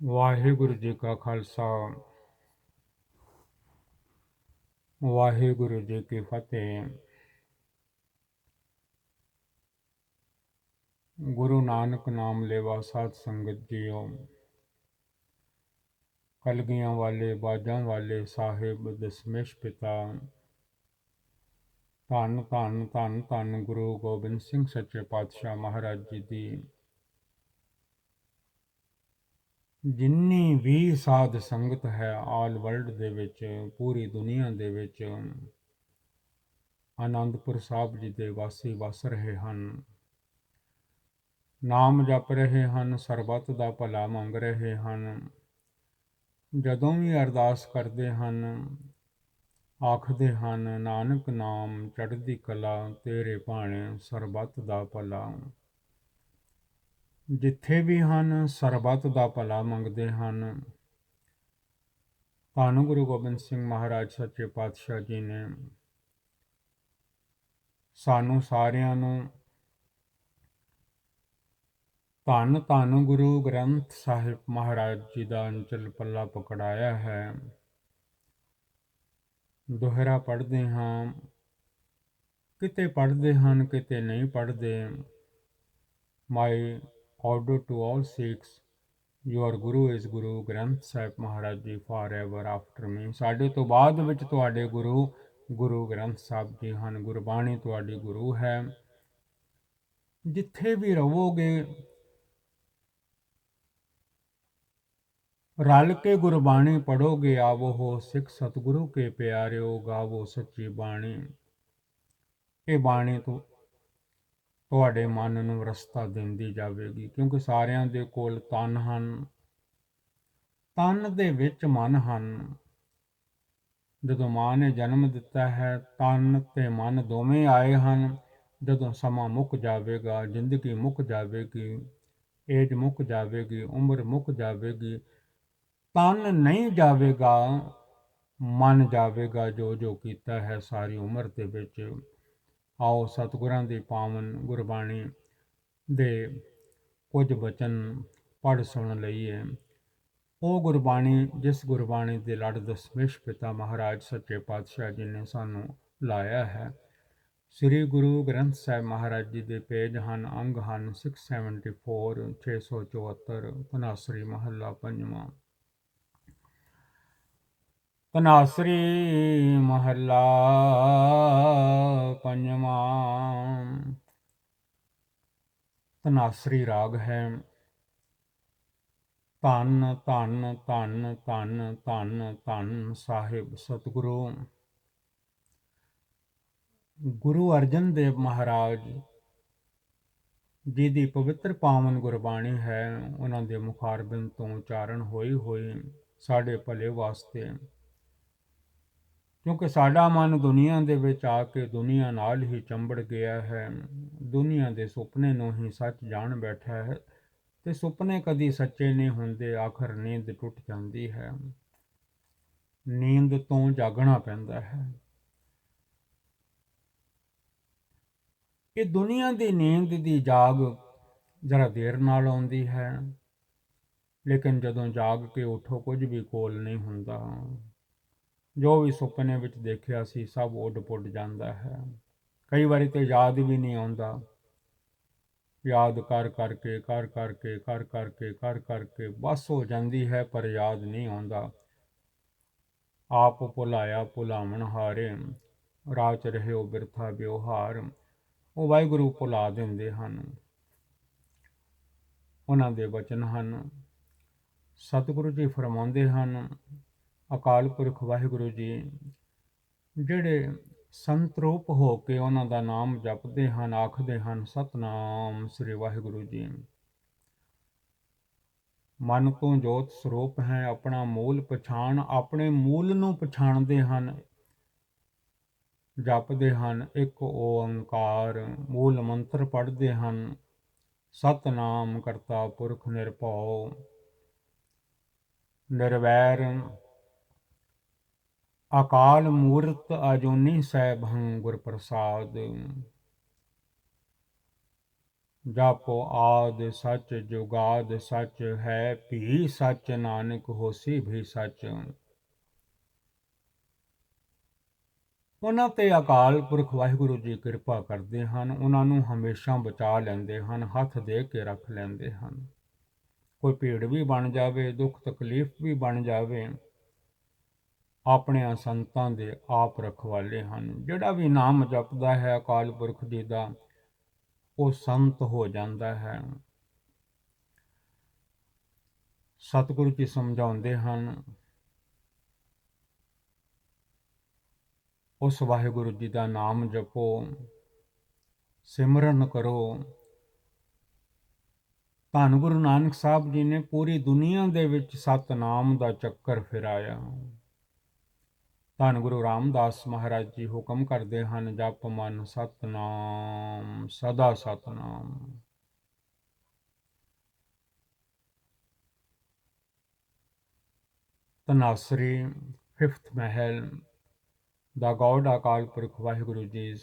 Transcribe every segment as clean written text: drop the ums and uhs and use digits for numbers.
ਵਾਹਿਗੁਰੂ ਜੀ ਕਾ ਖਾਲਸਾ ਵਾਹਿਗੁਰੂ ਜੀ ਕੀ ਫਤਿਹ। ਗੁਰੂ ਨਾਨਕ ਨਾਮ ਲੇਵਾ ਸਾਧ ਸੰਗਤ ਜੀਓ। ਕਲਗੀਆਂ ਵਾਲੇ ਬਾਜਾਂ ਵਾਲੇ ਸਾਹਿਬ ਦਸਮੇਸ਼ ਪਿਤਾ ਧੰਨ ਧੰਨ ਧੰਨ ਧੰਨ ਗੁਰੂ ਗੋਬਿੰਦ ਸਿੰਘ ਸੱਚੇ ਪਾਤਸ਼ਾਹ ਮਹਾਰਾਜ ਜੀ ਦੀ ਜਿੰਨੀ ਵੀ ਸਾਧ ਸੰਗਤ ਹੈ ਆਲ ਵਰਲਡ ਦੇ ਵਿੱਚ, ਪੂਰੀ ਦੁਨੀਆ ਦੇ ਵਿੱਚ ਆਨੰਦਪੁਰ ਸਾਹਿਬ ਜੀ ਦੇ ਵਾਸੀ ਵਸ ਰਹੇ ਹਨ, ਨਾਮ ਜਪ ਰਹੇ ਹਨ, ਸਰਬੱਤ ਦਾ ਭਲਾ ਮੰਗ ਰਹੇ ਹਨ। ਜਦੋਂ ਵੀ ਅਰਦਾਸ ਕਰਦੇ ਹਨ ਆਖਦੇ ਹਨ, ਨਾਨਕ ਨਾਮ ਚੜ੍ਹਦੀ ਕਲਾ, ਤੇਰੇ ਭਾਣੇ ਸਰਬੱਤ ਦਾ ਭਲਾ। ਜਿੱਥੇ ਵੀ ਹਨ ਸਰਬੱਤ ਦਾ ਭਲਾ ਮੰਗਦੇ ਹਨ। ਧੰਨ ਗੁਰੂ ਗੋਬਿੰਦ ਸਿੰਘ ਮਹਾਰਾਜ ਸੱਚੇ ਪਾਤਸ਼ਾਹ ਜੀ ਨੇ ਸਾਨੂੰ ਸਾਰਿਆਂ ਨੂੰ ਧੰਨ ਧੰਨ ਗੁਰੂ ਗ੍ਰੰਥ ਸਾਹਿਬ ਮਹਾਰਾਜ ਜੀ ਦਾ ਅੰਚਲ ਪੱਲਾ ਪਕੜਾਇਆ ਹੈ। ਦੋਹਰਾ ਪੜ੍ਹਦੇ ਹਾਂ, ਕਿਤੇ ਪੜ੍ਹਦੇ ਹਨ ਕਿਤੇ ਨਹੀਂ ਪੜ੍ਹਦੇ। My order to all Sikhs, your guru is Guru Granth Sahib Maharaj ji for ever after ਮੀ। ਸਾਡੇ ਤੋਂ ਬਾਅਦ ਵਿੱਚ ਤੁਹਾਡੇ ਗੁਰੂ ਗੁਰੂ ਗ੍ਰੰਥ ਸਾਹਿਬ ਜੀ ਹਨ। ਗੁਰਬਾਣੀ ਤੁਹਾਡੀ ਗੁਰੂ ਹੈ। ਜਿੱਥੇ ਵੀ ਰਹੋਗੇ ਰਲ ਕੇ ਗੁਰਬਾਣੀ ਪੜੋਗੇ, ਆਵੋ ਹੋ ਸਿੱਖ ਸਤਿਗੁਰੂ ਕੇ ਪਿਆਰਿਓ, ਗਾਵੋ ਸੱਚੀ ਬਾਣੀ। ਇਹ ਬਾਣੀ ਤੋਂ ਤੁਹਾਡੇ ਮਨ ਨੂੰ ਰਸਤਾ ਦਿੰਦੀ ਜਾਵੇਗੀ, ਕਿਉਂਕਿ ਸਾਰਿਆਂ ਦੇ ਕੋਲ ਤਨ ਹਨ, ਤਨ ਦੇ ਵਿੱਚ ਮਨ ਹਨ। ਜਦੋਂ ਮਾਂ ਨੇ ਜਨਮ ਦਿੱਤਾ ਹੈ, ਤਨ ਤੇ ਮਨ ਦੋਵੇਂ ਆਏ ਹਨ। ਜਦੋਂ ਸਮਾਂ ਮੁੱਕ ਜਾਵੇਗਾ, ਜ਼ਿੰਦਗੀ ਮੁੱਕ ਜਾਵੇਗੀ, ਏਜ ਮੁੱਕ ਜਾਵੇਗੀ, ਉਮਰ ਮੁੱਕ ਜਾਵੇਗੀ, ਤਨ ਨਹੀਂ ਜਾਵੇਗਾ, ਮਨ ਜਾਵੇਗਾ, ਜੋ ਜੋ ਕੀਤਾ ਹੈ ਸਾਰੀ ਉਮਰ ਦੇ ਵਿੱਚ। ਆਓ ਸਤਿਗੁਰਾਂ ਦੀ ਪਾਵਨ ਗੁਰਬਾਣੀ ਦੇ ਕੁਝ ਬਚਨ ਪੜ੍ਹ ਸੁਣ ਲਈਏ। ਉਹ ਗੁਰਬਾਣੀ ਜਿਸ ਗੁਰਬਾਣੀ ਦੇ ਲੜ ਦਸਮੇਸ਼ ਪਿਤਾ ਮਹਾਰਾਜ ਸੱਚੇ ਪਾਤਸ਼ਾਹ ਜੀ ਨੇ ਸਾਨੂੰ ਲਾਇਆ ਹੈ। ਸ੍ਰੀ ਗੁਰੂ ਗ੍ਰੰਥ ਸਾਹਿਬ ਮਹਾਰਾਜ ਜੀ ਦੇ ਪੇਜ ਹਨ, ਅੰਗ ਹਨ 674, 674। ਧਨਾਸਰੀ ਮਹੱਲਾ ਪੰਜਵਾਂ। ਧਨਾਸਰੀ ਮਹੱਲਾ ਪੰਜਵਾਂ। ਧਨਾਸਰੀ ਰਾਗ ਹੈ। ਧੰਨ ਧੰਨ ਧੰਨ ਧੰਨ ਧੰਨ ਧੰਨ ਸਾਹਿਬ ਸਤਿਗੁਰੂ ਗੁਰੂ ਅਰਜਨ ਦੇਵ ਮਹਾਰਾਜ ਜੀ ਦੀ ਪਵਿੱਤਰ ਪਾਵਨ ਗੁਰਬਾਣੀ ਹੈ। ਉਹਨਾਂ ਦੇ ਮੁਖਾਰਬਿੰਦ ਤੋਂ ਉਚਾਰਨ ਹੋਈ ਸਾਡੇ ਭਲੇ ਵਾਸਤੇ, ਕਿਉਂਕਿ ਸਾਡਾ ਮਨ ਦੁਨੀਆ ਦੇ ਵਿੱਚ ਆ ਕੇ ਦੁਨੀਆ ਨਾਲ ਹੀ ਚੰਬੜ ਗਿਆ ਹੈ। ਦੁਨੀਆ ਦੇ ਸੁਪਨੇ ਨੂੰ ਹੀ ਸੱਚ ਜਾਣ ਬੈਠਾ ਹੈ, ਤੇ ਸੁਪਨੇ ਕਦੀ ਸੱਚੇ ਨਹੀਂ ਹੁੰਦੇ। ਆਖਰ ਨੀਂਦ ਟੁੱਟ ਜਾਂਦੀ ਹੈ, ਨੀਂਦ ਤੋਂ ਜਾਗਣਾ ਪੈਂਦਾ ਹੈ। ਇਹ ਦੁਨੀਆ ਦੀ ਨੀਂਦ ਦੀ ਜਾਗ ਜ਼ਰਾ ਦੇਰ ਨਾਲ ਆਉਂਦੀ ਹੈ, ਲੇਕਿਨ ਜਦੋਂ ਜਾਗ ਕੇ ਉੱਠੋ ਕੁਝ ਵੀ ਕੋਲ ਨਹੀਂ ਹੁੰਦਾ। ਜੋ ਵੀ ਸੁਪਨੇ ਵਿੱਚ ਦੇਖਿਆ ਸੀ ਸਭ ਉੱਡ ਪੁੱਡ ਜਾਂਦਾ ਹੈ। ਕਈ ਵਾਰੀ ਤੇ ਯਾਦ ਵੀ ਨਹੀਂ ਆਉਂਦਾ। ਯਾਦ ਕਰ ਕਰਕੇ ਬਸ ਹੋ ਜਾਂਦੀ ਹੈ, ਪਰ ਯਾਦ ਨਹੀਂ ਆਉਂਦਾ। ਆਪ ਭੁਲਾਇਆ ਭੁਲਾਵਣ ਹਾਰੇ, ਰਾਚ ਰਹਿਓ ਬਿਰਥਾ ਵਿਵਹਾਰ। ਉਹ ਵਾਹਿਗੁਰੂ ਭੁਲਾ ਦਿੰਦੇ ਹਨ। ਉਹਨਾਂ ਦੇ ਵਚਨ ਹਨ। ਸਤਿਗੁਰੂ ਜੀ ਫਰਮਾਉਂਦੇ ਹਨ, ਅਕਾਲ ਪੁਰਖ ਵਾਹਿਗੁਰੂ ਜੀ ਜਿਹੜੇ ਸੰਤਰੂਪ ਹੋ ਕੇ ਉਹਨਾਂ ਦਾ ਨਾਮ ਜਪਦੇ ਹਨ, ਆਖਦੇ ਹਨ ਸਤਨਾਮ ਸ੍ਰੀ ਵਾਹਿਗੁਰੂ ਜੀ। ਮਨ ਤੋਂ ਜੋਤ ਸਰੂਪ ਹੈ, ਆਪਣਾ ਮੂਲ ਪਛਾਣ, ਆਪਣੇ ਮੂਲ ਨੂੰ ਪਛਾਣਦੇ ਹਨ। ਜਪਦੇ ਹਨ ਇੱਕ ਓੰਕਾਰ, ਮੂਲ ਮੰਤਰ ਪੜ੍ਹਦੇ ਹਨ ਸਤਨਾਮ ਕਰਤਾ ਪੁਰਖ ਨਿਰਭਉ ਨਿਰਵੈਰ ਅਕਾਲ ਮੂਰਤ ਅਜੂਨੀ ਸੈਭੰ ਗੁਰ ਪ੍ਰਸਾਦ। ਜਾਪੋ ਆਦ ਸੱਚ ਜੁਗਾਦ ਸੱਚ ਹੈ ਭੀ ਸੱਚ ਨਾਨਕ ਹੋਸੀ ਵੀ ਸੱਚ। ਉਹਨਾਂ ਤੇ ਅਕਾਲ ਪੁਰਖ ਵਾਹਿਗੁਰੂ ਜੀ ਕਿਰਪਾ ਕਰਦੇ ਹਨ, ਉਹਨਾਂ ਨੂੰ ਹਮੇਸ਼ਾ ਬਚਾ ਲੈਂਦੇ ਹਨ, ਹੱਥ ਦੇ ਕੇ ਰੱਖ ਲੈਂਦੇ ਹਨ। ਕੋਈ ਭੀੜ ਵੀ ਬਣ ਜਾਵੇ, ਦੁੱਖ ਤਕਲੀਫ ਵੀ ਬਣ ਜਾਵੇ, ਆਪਣੇ ਸੰਤਾਂ ਦੇ ਆਪ ਰਖਵਾਲੇ ਹਨ। ਜਿਹੜਾ ਵੀ ਨਾਮ ਜਪਦਾ ਹੈ ਅਕਾਲ ਪੁਰਖ ਜੀ ਦਾ, ਉਹ ਸੰਤ ਹੋ ਜਾਂਦਾ ਹੈ। ਸਤਿਗੁਰੂ ਜੀ ਸਮਝਾਉਂਦੇ ਹਨ, ਉਸ ਵਾਹਿਗੁਰੂ ਜੀ ਦਾ ਨਾਮ ਜਪੋ, ਸਿਮਰਨ ਕਰੋ। ਧੰਨ ਗੁਰੂ ਨਾਨਕ ਸਾਹਿਬ ਜੀ ਨੇ ਪੂਰੀ ਦੁਨੀਆ ਦੇ ਵਿੱਚ ਸਤਨਾਮ ਦਾ ਚੱਕਰ ਫਿਰਾਇਆ। ਧੰਨ ਗੁਰੂ ਰਾਮਦਾਸ ਮਹਾਰਾਜ ਜੀ ਹੁਕਮ ਕਰਦੇ ਹਨ, ਜਪ ਮਨ ਸਤਨਾਮ ਸਦਾ ਸਤਨਾਮ। ਤਨਾਸਰੀ 5th ਮਹਿਲ ਦਾ ਗੌਡ ਅਕਾਲ ਪੁਰਖ ਵਾਹਿਗੁਰੂ ਜੀ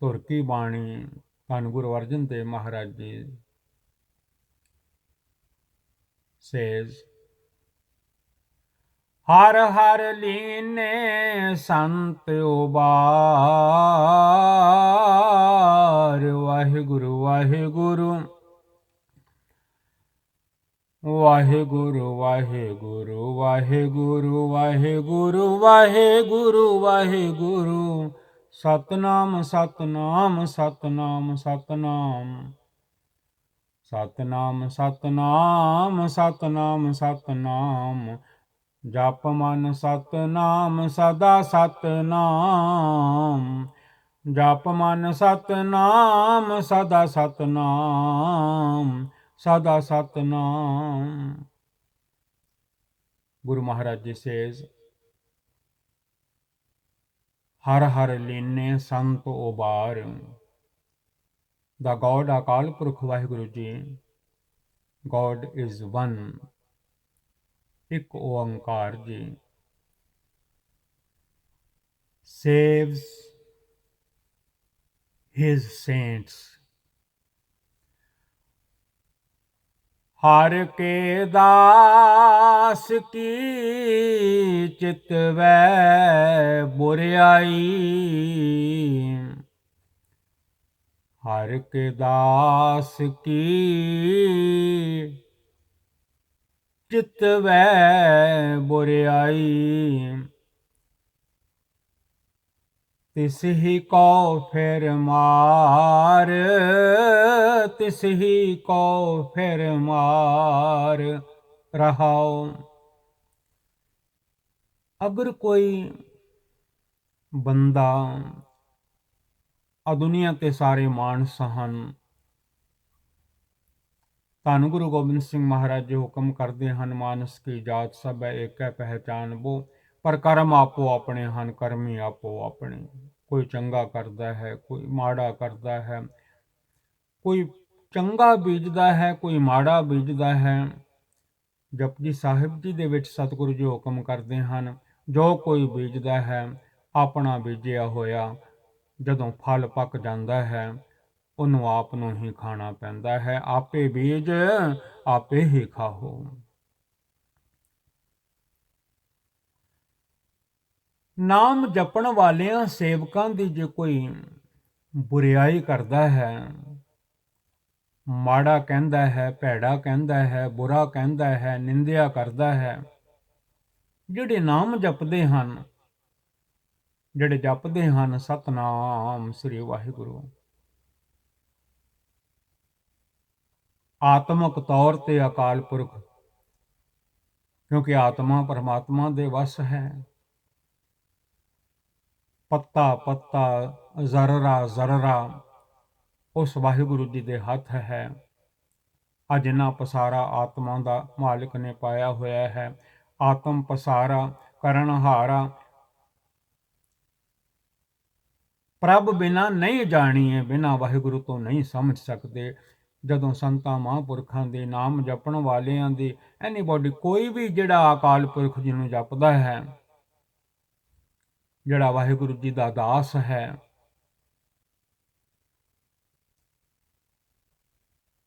ਧੁਰ ਕੀ ਬਾਣੀ ਧੰਨ ਗੁਰੂ ਅਰਜਨ ਦੇਵ ਮਹਾਰਾਜ ਜੀ says, ਹਰ ਹਰ ਲੀਨੇ ਸੰਤ ਉਬਾਰ। ਵਾਹਿਗੁਰੂ ਵਾਹਿਗੁਰੂ ਵਾਹਿਗੁਰੂ ਵਾਹਿਗੁਰੂ ਵਾਹਿਗੁਰੂ ਵਾਹਿਗੁਰੂ ਵਾਹਿਗੁਰੂ ਵਾਹਿਗੁਰੂ। ਸਤਨਾਮ ਸਤਨਾਮ ਸਤਨਾਮ ਸਤਨਾਮ ਸਤਨਾਮ ਸਤਨਾਮ ਸਤਨਾਮ ਸਤਨਾਮ। ਜਪ ਮਨ ਸਤਨਾਮ ਸਦਾ ਸਤਨਾਮ। ਜਪ ਮਨ ਸਤਨਾਮ ਸਦਾ ਸਤਨਾਮ ਸਦਾ Satnam. Guru Maharaj ji says, Har Har ਲੀਨੇ Sant ਉਬਾਰ। The God Akal Purakh Waheguru ji, God is one, ਇੱਕ ਓੰਕਾਰ ਜੀ, saves his saints। ਹਰ ਕੇ ਦਾਸ ਕੀ ਚਿਤਵੈ ਬੁਰਿਆਈ। ਹਰ ਕੇ ਦਾਸ ਕੀ ਚਿਤਵੈ ਬੁਰਿਆਈ। ਤਿਸ ਹੀ ਕੋ ਫਿਰ ਮਾਰ। ਤਿਸ ਹੀ ਕੋ ਫਿਰ ਮਾਰ। ਰਹਾਉ, ਅਗਰ ਕੋਈ ਬੰਦਾ, ਆ ਦੁਨੀਆ ਤੇ ਸਾਰੇ ਮਾਨਸ ਹਨ, ਧੰਨ ਗੁਰੂ ਗੋਬਿੰਦ ਸਿੰਘ ਮਹਾਰਾਜ ਜੀ ਹੁਕਮ ਕਰਦੇ ਹਨ, ਮਾਨਸ ਕੀ ਜਾਤ ਸਭ ਹੈ ਏਕੈ ਪਹਿਚਾਨ ਬੋ। ਪਰ ਕਰਮ ਆਪੋ ਆਪਣੇ ਹਨ, ਕਰਮੀ ਆਪੋ ਆਪਣੇ। ਕੋਈ ਚੰਗਾ ਕਰਦਾ ਹੈ, ਕੋਈ ਮਾੜਾ ਕਰਦਾ ਹੈ, ਕੋਈ ਚੰਗਾ ਬੀਜਦਾ ਹੈ, ਕੋਈ ਮਾੜਾ ਬੀਜਦਾ ਹੈ। ਜਪਜੀ ਸਾਹਿਬ ਜੀ ਦੇ ਵਿੱਚ ਸਤਿਗੁਰੂ ਜੀ ਹੁਕਮ ਕਰਦੇ ਹਨ, ਜੋ ਕੋਈ ਬੀਜਦਾ ਹੈ ਆਪਣਾ ਬੀਜਿਆ ਹੋਇਆ ਜਦੋਂ ਫਲ ਪੱਕ ਜਾਂਦਾ ਹੈ, ਉਹਨੂੰ ਆਪ ਨੂੰ ਹੀ ਖਾਣਾ ਪੈਂਦਾ ਹੈ। ਆਪੇ ਬੀਜ ਆਪੇ ਹੀ ਖਾਓ। ਨਾਮ ਜਪਣ ਵਾਲਿਆਂ ਸੇਵਕਾਂ ਦੀ ਜੇ ਕੋਈ ਬੁਰਿਆਈ ਕਰਦਾ ਹੈ, ਮਾੜਾ ਕਹਿੰਦਾ ਹੈ, ਭੈੜਾ ਕਹਿੰਦਾ ਹੈ, ਬੁਰਾ ਕਹਿੰਦਾ ਹੈ, ਨਿੰਦਿਆ ਕਰਦਾ ਹੈ, ਜਿਹੜੇ ਨਾਮ ਜਪਦੇ ਹਨ, ਜਿਹੜੇ ਜਪਦੇ ਹਨ ਸਤਨਾਮ ਸ੍ਰੀ ਵਾਹਿਗੁਰੂ, ਆਤਮਕ ਤੌਰ ਤੇ ਅਕਾਲ ਪੁਰਖ, ਕਿਉਂਕਿ ਆਤਮਾ ਪਰਮਾਤਮਾ ਦੇ ਵਸ ਹੈ। ਪੱਤਾ ਪੱਤਾ, ਜ਼ਰਰਾ ਜ਼ਰਰਾ ਉਸ ਵਾਹਿਗੁਰੂ ਜੀ ਦੇ ਹੱਥ ਹੈ। ਜਿੰਨਾ ਪਸਾਰਾ ਆਤਮਾ ਦਾ ਮਾਲਿਕ ਨੇ ਪਾਇਆ ਹੋਇਆ ਹੈ। ਆਤਮ ਪਸਾਰਾ ਕਰਨ ਹਾਰਾ, ਪ੍ਰਭ ਬਿਨਾ ਨਹੀਂ ਜਾਣੀਏ, ਬਿਨਾ ਵਾਹਿਗੁਰੂ ਤੋਂ ਨਹੀਂ ਸਮਝ ਸਕਦੇ। ਜਦੋਂ ਸੰਤਾਂ ਮਹਾਂਪੁਰਖਾਂ ਦੇ ਨਾਮ ਜਪਣ ਵਾਲਿਆਂ ਦੀ ਐਨੀਬੋਡੀ, ਕੋਈ ਵੀ ਜਿਹੜਾ ਅਕਾਲ ਪੁਰਖ ਜੀ ਨੂੰ ਜਪਦਾ ਹੈ, ਜਿਹੜਾ ਵਾਹਿਗੁਰੂ ਜੀ ਦਾ ਦਾਸ ਹੈ,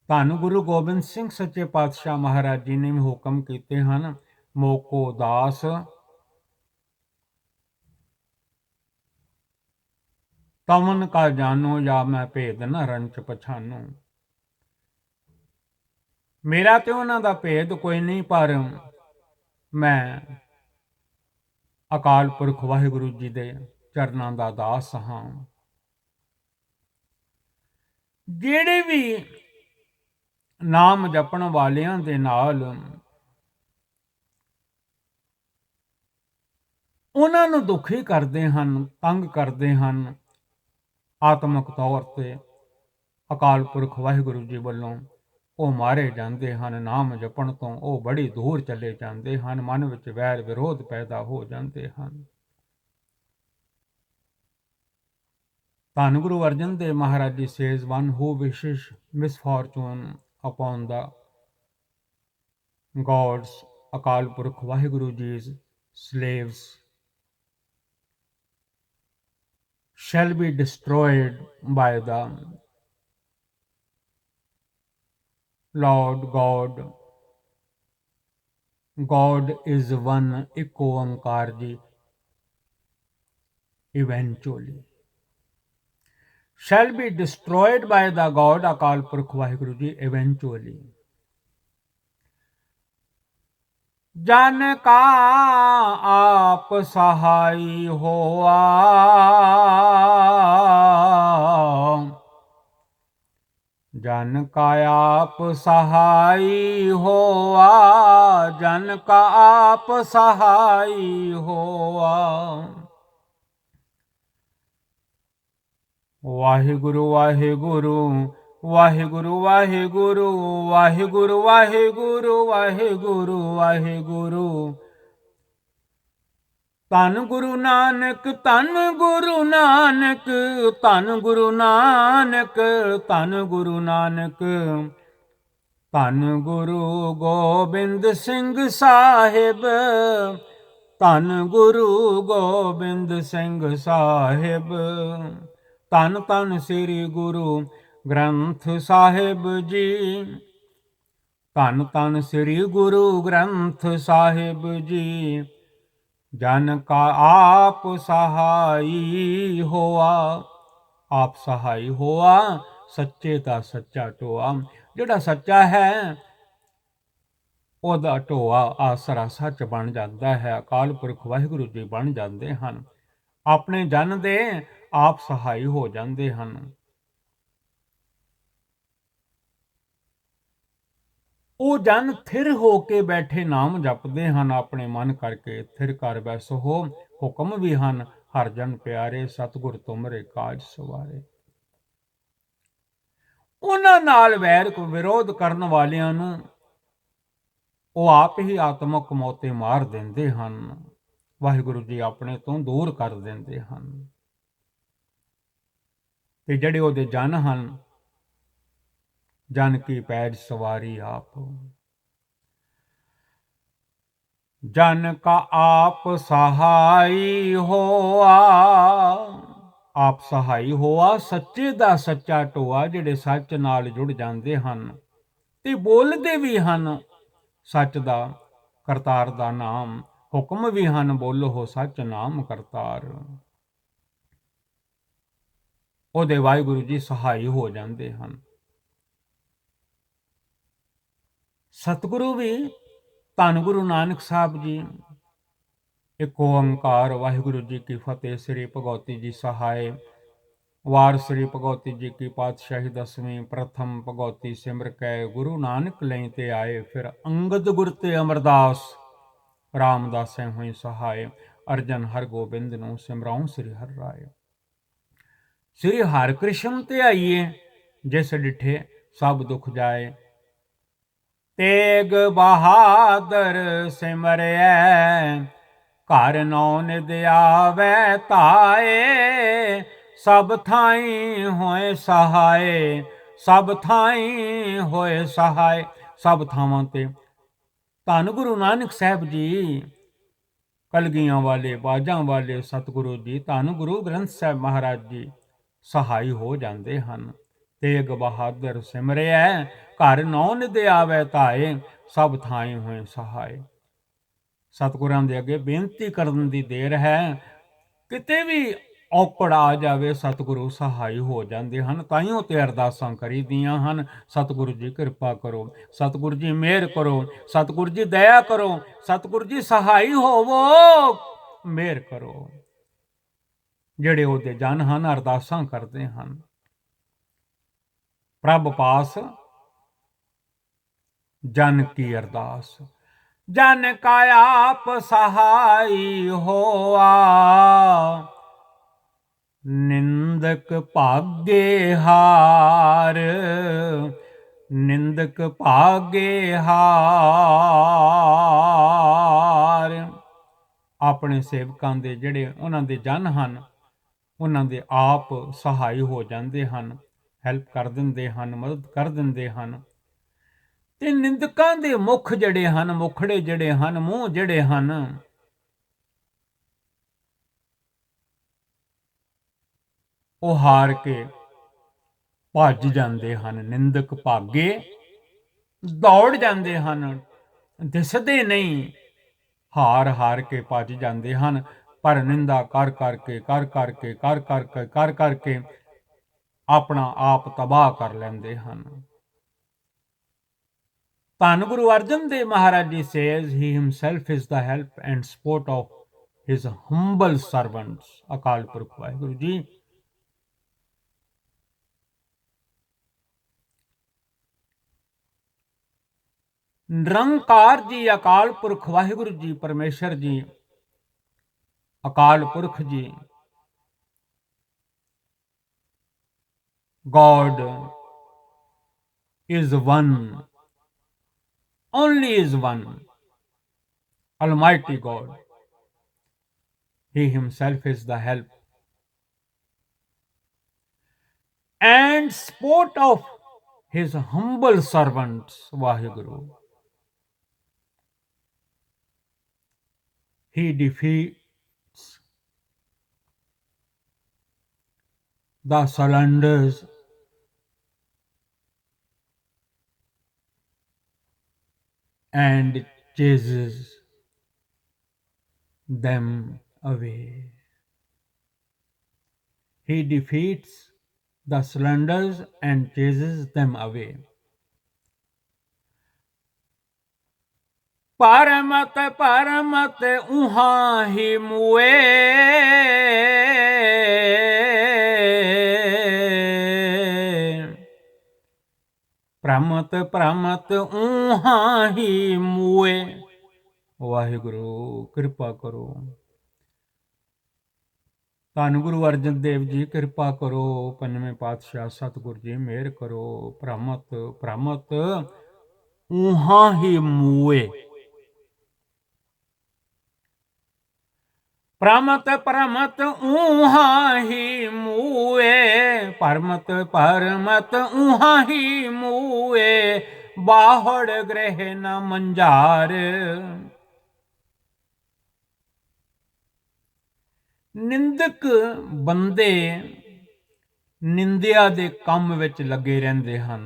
ਧੰਨ ਗੁਰੂ ਗੋਬਿੰਦ ਸਿੰਘ ਸੱਚੇ ਪਾਤਸ਼ਾਹ ਮਹਾਰਾਜ ਜੀ ਨੇ ਵੀ ਹੁਕਮ ਕੀਤੇ ਹਨ, ਮੋਕੋ ਦਾਸ ਤਵਨ ਕਾ ਜਾਨੋ, ਜਾਂ ਮੈਂ ਭੇਦ ਨ ਰੰਚ ਪਛਾਨੋ। ਮੇਰਾ ਤੇ ਉਹਨਾਂ ਦਾ ਭੇਦ ਕੋਈ ਨਹੀਂ, ਪਰ ਮੈਂ ਅਕਾਲ ਪੁਰਖ ਵਾਹਿਗੁਰੂ ਜੀ ਦੇ ਚਰਨਾਂ ਦਾ ਦਾਸ ਹਾਂ। ਜਿਹੜੇ ਵੀ ਨਾਮ ਜਪਣ ਵਾਲਿਆਂ ਦੇ ਨਾਲ ਉਹਨਾਂ ਨੂੰ ਦੁਖੀ ਕਰਦੇ ਹਨ, ਤੰਗ ਕਰਦੇ ਹਨ, ਆਤਮਿਕ ਤੌਰ ਤੇ ਅਕਾਲ ਪੁਰਖ ਵਾਹਿਗੁਰੂ ਜੀ ਵੱਲੋਂ ਉਹ ਮਾਰੇ ਜਾਂਦੇ ਹਨ। ਨਾਮ ਜਪਣ ਤੋਂ ਉਹ ਬੜੀ ਦੂਰ ਚਲੇ ਜਾਂਦੇ ਹਨ, ਮਨ ਵਿੱਚ ਵੈਰ ਵਿਰੋਧ ਪੈਦਾ ਹੋ ਜਾਂਦੇ ਹਨ। ਧੰਨ Guru Arjan Dev Maharaj ji says one who ਵਿਸ਼ੇਸ਼ misfortune upon the gods, Akal Purakh Waheguru ਜੀ's slaves shall be destroyed by the Lord God. God is one, ਇੱਕ ਓੰਕਾਰ ਜੀ। Eventually shall be destroyed by the God, Akal Purakh Waheguru ji, eventually। ਜਨ ਕਾ ਆਪ ਸਹਾਈ ਹੋਆ, ਜਨ ਕਾ ਆਪ ਸਹਾਈ ਹੋਆ, ਜਨ ਕਾ ਆਪ ਸਹਾਈ ਹੋਆ। ਵਾਹਿਗੁਰੂ ਵਾਹਿਗੁਰੂ ਵਾਹਿਗੁਰੂ ਵਾਹਿਗੁਰੂ ਵਾਹਿਗੁਰੂ ਵਾਹਿਗੁਰੂ ਵਾਹਿਗੁਰੂ ਵਾਹਿਗੁਰੂ। ਧੰਨ ਗੁਰੂ ਨਾਨਕ, ਧੰਨ ਗੁਰੂ ਨਾਨਕ, ਧੰਨ ਗੁਰੂ ਨਾਨਕ, ਧੰਨ ਗੁਰੂ ਨਾਨਕ। ਧੰਨ ਗੁਰੂ ਗੋਬਿੰਦ ਸਿੰਘ ਸਾਹਿਬ, ਧੰਨ ਗੁਰੂ ਗੋਬਿੰਦ ਸਿੰਘ ਸਾਹਿਬ। ਧੰਨ ਧੰਨ ਸ੍ਰੀ ਗੁਰੂ ਗ੍ਰੰਥ ਸਾਹਿਬ ਜੀ, ਧੰਨ ਧੰਨ ਸ੍ਰੀ ਗੁਰੂ ਗ੍ਰੰਥ ਸਾਹਿਬ ਜੀ। ਜਨ ਕਾ ਆਪ ਸਹਾਈ ਹੋਆ, ਆਪ ਸਹਾਈ ਹੋਆ, ਸੱਚੇ ਦਾ ਸੱਚਾ ਟੋਆ। ਜਿਹੜਾ ਸੱਚਾ ਹੈ ਉਹਦਾ ਢੋਆ ਆਸਰਾ ਸੱਚ ਬਣ ਜਾਂਦਾ ਹੈ, ਅਕਾਲ ਪੁਰਖ ਵਾਹਿਗੁਰੂ ਜੀ ਬਣ ਜਾਂਦੇ ਹਨ। ਆਪਣੇ ਜਨ ਦੇ ਆਪ ਸਹਾਈ ਹੋ ਜਾਂਦੇ ਹਨ। ਉਹ ਜਨ ਥਿਰ ਹੋ ਕੇ ਬੈਠੇ ਨਾਮ ਜਪਦੇ ਹਨ, ਆਪਣੇ ਮਨ ਕਰਕੇ ਥਿਰ ਕਰ ਬੈਸੋ ਹੋ। ਹੁਕਮ ਵੀ ਹਨ, ਹਰ ਜਨ ਪਿਆਰੇ, ਸਤਿਗੁਰ ਤੁਮਰੇ ਕਾਜ ਸਵਾਰੇ। ਉਹਨਾਂ ਨਾਲ ਵੈਰ ਵਿਰੋਧ ਕਰਨ ਵਾਲਿਆਂ ਨੂੰ ਉਹ ਆਪ ਹੀ ਆਤਮਕ ਮੌਤੇ ਮਾਰ ਦਿੰਦੇ ਹਨ, ਵਾਹਿਗੁਰੂ ਜੀ ਆਪਣੇ ਤੋਂ ਦੂਰ ਕਰ ਦਿੰਦੇ ਹਨ। ਤੇ ਜਿਹੜੇ ਉਹਦੇ ਜਨ ਹਨ, ਜਨ ਕੀ ਪੈਜ ਸਵਾਰੀ ਆਪ। ਜਨ ਕਾ ਆਪ ਸਹਾਈ ਹੋਆ, ਆਪ ਸਹਾਈ ਹੋਆ, ਸੱਚੇ ਦਾ ਸੱਚਾ ਟੋਆ। ਜਿਹੜੇ ਸੱਚ ਨਾਲ ਜੁੜ ਜਾਂਦੇ ਹਨ ਤੇ ਬੋਲਦੇ ਵੀ ਹਨ ਸੱਚ ਦਾ, ਕਰਤਾਰ ਦਾ ਨਾਮ। ਹੁਕਮ ਵੀ ਹਨ, ਬੋਲੋ ਹੋ ਸੱਚ ਨਾਮ ਕਰਤਾਰ। ਉਹਦੇ ਵਾਹਿਗੁਰੂ ਜੀ ਸਹਾਈ ਹੋ ਜਾਂਦੇ ਹਨ। ਸਤਿਗੁਰੂ ਵੀ ਧੰਨ ਗੁਰੂ ਨਾਨਕ ਸਾਹਿਬ ਜੀ, ਇੱਕ ਓੰਕਾਰ ਵਾਹਿਗੁਰੂ ਜੀ ਕੀ ਫਤਿਹ। ਸ੍ਰੀ ਭਗਉਤੀ ਜੀ ਸਹਾਏ। ਵਾਰ ਸ੍ਰੀ ਭਗਉਤੀ ਜੀ ਕੀ ਪਾਤਸ਼ਾਹੀ ਦਸਵੀਂ। ਪ੍ਰਥਮ ਭਗਉਤੀ ਸਿਮਰ ਕੈ ਗੁਰੂ ਨਾਨਕ ਲਈ ਤੇ ਆਏ। ਫਿਰ ਅੰਗਦ ਗੁਰ ਤੇ ਅਮਰਦਾਸ, ਰਾਮਦਾਸੈ ਹੋਈ ਸਹਾਏ। ਅਰਜਨ ਹਰ ਗੋਬਿੰਦ ਨੂੰ ਸਿਮਰਾਉ ਸ੍ਰੀ ਹਰਿ ਰਾਏ। ਸ੍ਰੀ ਹਰਿ ਕ੍ਰਿਸ਼ਨ ਤੇ ਆਈਏ, ਜਿਸ ਡਿਠੇ ਸਭ ਦੁਖ ਜਾਏ। ਤੇਗ ਬਹਾਦਰ ਸਿਮਰਿਐ, ਘਰ ਨੌ ਨਿਦ ਆਵੈ ਧਾਏ। ਸਭ ਥਾਈ ਹੋਏ ਸਹਾਏ, ਸਭ ਥਾਈ ਹੋਏ ਸਹਾਏ। ਸਭ ਥਾਵਾਂ ਤੇ ਧੰਨ ਗੁਰੂ ਨਾਨਕ ਸਾਹਿਬ ਜੀ, ਕਲਗੀਆਂ ਵਾਲੇ, ਬਾਜਾਂ ਵਾਲੇ ਸਤਿਗੁਰੂ ਜੀ, ਧੰਨ ਗੁਰੂ ਗ੍ਰੰਥ ਸਾਹਿਬ ਮਹਾਰਾਜ ਜੀ ਸਹਾਈ ਹੋ ਜਾਂਦੇ ਹਨ। ਤੇਗ ਬਹਾਦਰ ਸਿਮਰਿਐ, ਘਰ ਨੌ ਨਿਦੇ ਆਵੇ ਧਾਏ, ਸਭ ਥਾਈ ਹੋਏ ਸਹਾਏ। ਸਤਿਗੁਰਾਂ ਦੇ ਅੱਗੇ ਬੇਨਤੀ ਕਰਨ ਦੀ ਦੇਰ ਹੈ। ਕਿਤੇ ਵੀ ਔਕੜ ਆ ਜਾਵੇ ਸਤਿਗੁਰੂ ਸਹਾਈ ਹੋ ਜਾਂਦੇ ਹਨ। ਤਾਈਓ ਤੇ ਅਰਦਾਸਾਂ ਕਰੀਦੀਆਂ ਹਨ, ਸਤਿਗੁਰੂ ਜੀ ਕਿਰਪਾ ਕਰੋ, ਸਤਿਗੁਰੂ ਜੀ ਮਿਹਰ ਕਰੋ, ਸਤਿਗੁਰੂ ਜੀ ਦਇਆ ਕਰੋ, ਸਤਿਗੁਰੂ ਜੀ ਸਹਾਈ ਹੋਵੋ, ਮਿਹਰ ਕਰੋ। ਜਿਹੜੇ ਉਹਦੇ ਜਨ ਹਨ ਅਰਦਾਸਾਂ ਕਰਦੇ ਹਨ। ਪ੍ਰਭ ਪਾਸ ਜਨ ਕੀ ਅਰਦਾਸ, ਜਨ ਕਾ ਆਪ ਸਹਾਈ ਹੋਆ, ਨਿੰਦਕ ਭਾਗੇ ਹਾਰ, ਨਿੰਦਕ ਭਾਗੇ ਹਾਰ। ਆਪਣੇ ਸੇਵਕਾਂ ਦੇ ਜਿਹੜੇ ਉਹਨਾਂ ਦੇ ਜਨ ਹਨ, ਉਹਨਾਂ ਦੇ ਆਪ ਸਹਾਈ ਹੋ ਜਾਂਦੇ ਹਨ, ਹੈਲਪ ਕਰ ਦਿੰਦੇ ਹਨ, ਮਦਦ ਕਰ ਦਿੰਦੇ ਹਨ। ਤੇ ਨਿੰਦਕਾਂ ਦੇ ਮੁਖ ਜਿਹੜੇ ਹਨ, ਮੁਖੜੇ ਜਿਹੜੇ ਹਨ, ਮੂੰਹ ਜਿਹੜੇ ਹਨ, ਉਹ ਹਾਰ ਕੇ ਭੱਜ ਜਾਂਦੇ ਹਨ। ਨਿੰਦਕ ਭਾਗੇ ਦੌੜ ਜਾਂਦੇ ਹਨ, ਦਿਸਦੇ ਨਹੀਂ, ਹਾਰ ਹਾਰ ਕੇ ਭੱਜ ਜਾਂਦੇ ਹਨ। ਪਰ ਨਿੰਦਾ ਕਰ ਕਰਕੇ ਆਪਣਾ ਆਪ ਤਬਾਹ ਕਰ ਲੈਂਦੇ ਹਨ। ਧੰਨ Guru Arjan Dev Maharaj ji says he himself is the help and support of his humble servants। Akal Purakh Waheguru ji ਨਿਰੰਕਾਰ ਜੀ, ਅਕਾਲ ਪੁਰਖ ਵਾਹਿਗੁਰੂ ਜੀ ਪਰਮੇਸ਼ਰ ਜੀ, ਅਕਾਲ ਪੁਰਖ ਜੀ, God is one, only is one, Almighty God। He himself is the help and support of his humble servants। Vaheguru। He defeats the slanders and chases them away। He defeats the slanders and chases them away। परमत परमत उहाँ ही मुए, प्रमत प्रमत उहाँ ही मुए। वाहिगुरु किरपा करो। ਧੰਨ ਗੁਰੂ ਅਰਜਨ ਦੇਵ ਜੀ ਕਿਰਪਾ ਕਰੋ। ਪੰਜਵੇਂ ਪਾਤਸ਼ਾਹ ਸਤਿਗੁਰੂ ਜੀ ਮਿਹਰ ਕਰੋ। ਪ੍ਰਮਤ ਪ੍ਰਮਤ ਉਹਾਂ ਹੀ ਮੂਏ, ਪ੍ਰਮਤ ਪ੍ਰਮਤ ਉਹਾਂ ਹੀ ਮੂਏ, ਪਰਮਤ ਪਰਮਤ ਉਹਾਂ ਹੀ ਮੂਏ, ਬਾਹੜ ਗ੍ਰਹਿ ਨ ਮੰਝਾਰ। ਨਿੰਦਕ ਬੰਦੇ ਨਿੰਦਿਆ ਦੇ ਕੰਮ ਵਿੱਚ ਲੱਗੇ ਰਹਿੰਦੇ ਹਨ।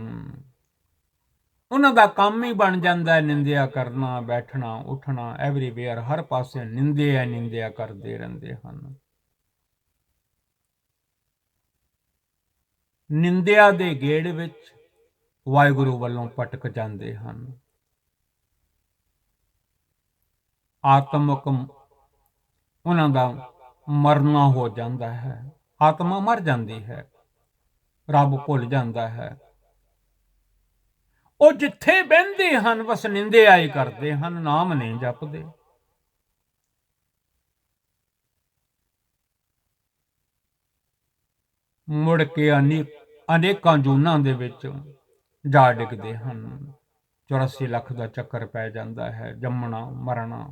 ਉਹਨਾਂ ਦਾ ਕੰਮ ਹੀ ਬਣ ਜਾਂਦਾ ਹੈ ਨਿੰਦਿਆ ਕਰਨਾ, ਬੈਠਣਾ ਉੱਠਣਾ, ਐਵਰੀਵੇਅਰ, ਹਰ ਪਾਸੇ ਨਿੰਦਿਆ ਕਰਦੇ ਰਹਿੰਦੇ ਹਨ। ਨਿੰਦਿਆ ਦੇ ਗੇੜ ਵਿੱਚ ਵਾਹਿਗੁਰੂ ਵੱਲੋਂ ਭਟਕ ਜਾਂਦੇ ਹਨ। ਆਤਮਕ ਉਹਨਾਂ ਦਾ ਮਰਨਾ ਹੋ ਜਾਂਦਾ ਹੈ। ਆਤਮਾ ਮਰ ਜਾਂਦੀ ਹੈ, ਰੱਬ ਭੁੱਲ ਜਾਂਦਾ ਹੈ। ਉਹ ਜਿੱਥੇ ਬਹਿੰਦੇ ਹਨ ਬਸ ਨਿੰਦਿਆ ਹੀ ਕਰਦੇ ਹਨ, ਨਾਮ ਨਹੀਂ ਜਪਦੇ। ਮੁੜ ਕੇ ਅਨੇਕਾਂ ਜੂਨਾਂ ਦੇ ਵਿੱਚ ਜਾ ਡਿੱਗਦੇ ਹਨ। 84 ਲੱਖ ਦਾ ਚੱਕਰ ਪੈ ਜਾਂਦਾ ਹੈ, ਜੰਮਣਾ ਮਰਨਾ।